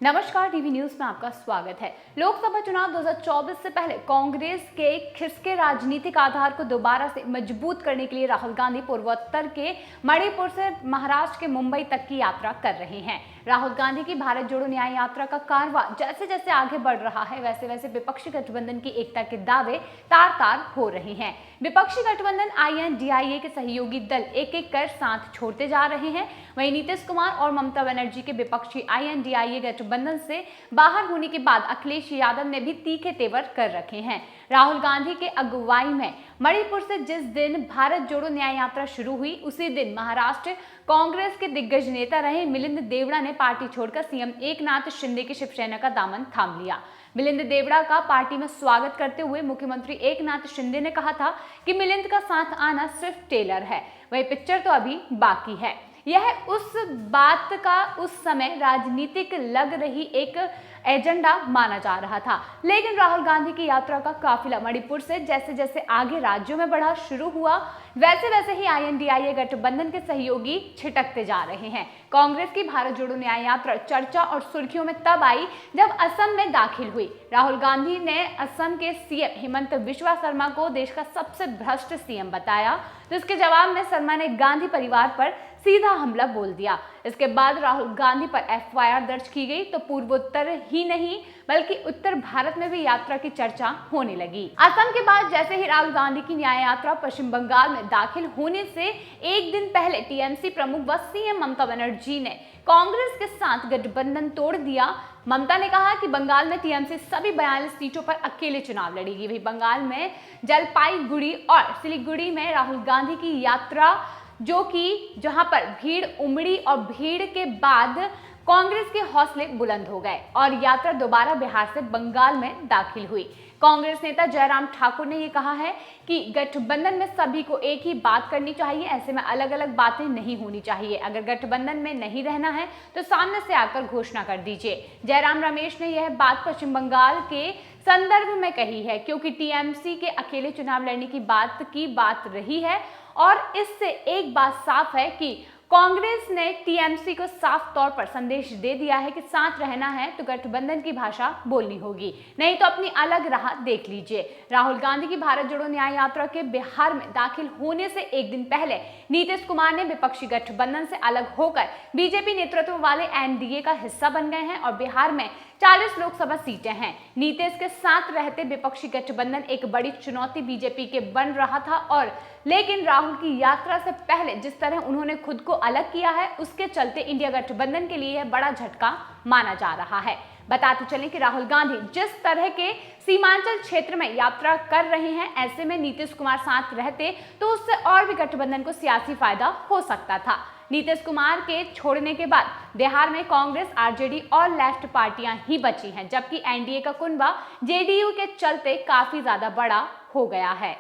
नमस्कार, TV news में आपका स्वागत है। लोकसभा चुनाव 2024 से पहले कांग्रेस के खिसके राजनीतिक आधार को दोबारा से मजबूत करने के लिए राहुल गांधी पूर्वोत्तर के मणिपुर से महाराष्ट्र के मुंबई तक की यात्रा कर रहे हैं। राहुल गांधी की भारत जोड़ो न्याय यात्रा का कारवां जैसे जैसे आगे बढ़ रहा है, वैसे वैसे विपक्षी गठबंधन की एकता के दावे तार तार हो रहे हैं। विपक्षी गठबंधन INDIA के सहयोगी दल एक एक कर साथ छोड़ते जा रहे हैं। वहीं नीतीश कुमार और ममता बनर्जी के विपक्षी INDIA गठबंधन से बाहर होने के बाद अखिलेश यादव ने भी तीखे तेवर कर रखे हैं। राहुल गांधी के अगुवाई में मणिपुर से जिस दिन भारत जोड़ो न्याय यात्रा शुरू हुई, उसी दिन महाराष्ट्र कांग्रेस के दिग्गज नेता रहे मिलिंद देवड़ा ने पार्टी छोड़कर CM एकनाथ शिंदे की शिवसेना का दामन थाम लिया। मिलिंद देवड़ा का पार्टी में स्वागत करते हुए मुख्यमंत्री एकनाथ शिंदे ने कहा था कि मिलिंद का साथ आना सिर्फ टेलर है, वही पिक्चर तो अभी बाकी है। यह उस बात का उस समय राजनीतिक लग रही एक एजेंडा माना जा रहा था, लेकिन राहुल गांधी की यात्रा का काफिला मणिपुर से जैसे जैसे आगे राज्यों में बढ़ा शुरू हुआ, वैसे वैसे ही INDIA गठबंधन के सहयोगी छिटकते जा रहे हैं। कांग्रेस की भारत जोड़ो न्याय यात्रा चर्चा और सुर्खियों में तब आई जब असम में दाखिल हुई। राहुल गांधी ने असम के CM हेमंत बिस्वा शर्मा को देश का सबसे भ्रष्ट CM बताया, तो इसके जवाब में शर्मा ने गांधी परिवार पर सीधा हमला बोल दिया। इसके बाद राहुल गांधी पर FIR दर्ज की गई, तो पूर्वोत्तर ही नहीं बल्कि उत्तर भारत में भी यात्रा की चर्चा होने लगी। असम के बाद जैसे ही राहुल गांधी की न्याय यात्रा पश्चिम बंगाल में दाखिल होने से एक दिन पहले TMC प्रमुख व CM ममता बनर्जी ने कांग्रेस के साथ गठबंधन तोड़ दिया। ममता ने कहा कि बंगाल में TMC सभी 42 सीटों पर अकेले चुनाव लड़ेगी। वही बंगाल में जलपाईगुड़ी और सिलीगुड़ी में राहुल गांधी की यात्रा जहां पर भीड़ उमड़ी और भीड़ के बाद कांग्रेस के हौसले बुलंद हो गए और यात्रा दोबारा बिहार से बंगाल में दाखिल हुई। कांग्रेस नेता जयराम ठाकुर ने यह कहा है कि गठबंधन में सभी को एक ही बात करनी चाहिए, ऐसे में अलग अलग बातें नहीं होनी चाहिए। अगर गठबंधन में नहीं रहना है तो सामने से आकर घोषणा कर दीजिए। जयराम रमेश ने यह बात पश्चिम बंगाल के संदर्भ में कही है, क्योंकि TMC के अकेले चुनाव लड़ने की बात रही है और इससे एक बात साफ है कि कांग्रेस ने TMC को साफ तौर पर संदेश दे दिया है कि साथ रहना है तो गठबंधन की भाषा बोलनी होगी, नहीं तो अपनी अलग राह देख लीजिए। राहुल गांधी की भारत जोड़ो न्याय यात्रा के बिहार में दाखिल होने से एक दिन पहले नीतीश कुमार ने विपक्षी गठबंधन से अलग होकर बीजेपी नेतृत्व वाले NDA का हिस्सा बन गए हैं और बिहार में 40 लोकसभा सीटें हैं। नीतीश के साथ रहते विपक्षी गठबंधन एक बड़ी चुनौती बीजेपी के बन रहा था, और लेकिन राहुल की यात्रा से पहले जिस तरह उन्होंने खुद को अलग किया है, उसके चलते इंडिया गठबंधन के लिए यह बड़ा झटका माना जा रहा है। बताते चलें कि राहुल गांधी जिस तरह के सीमांचल क्षेत्र में यात्रा कर रहे हैं, ऐसे में नीतीश कुमार साथ रहते तो उससे और भी गठबंधन को सियासी फायदा हो सकता था। नीतीश कुमार के छोड़ने के बाद बिहार में कांग्रेस, RJD और लेफ्ट पार्टियां ही बची हैं, जबकि NDA का कुनबा JDU के चलते काफी ज्यादा बड़ा हो गया है।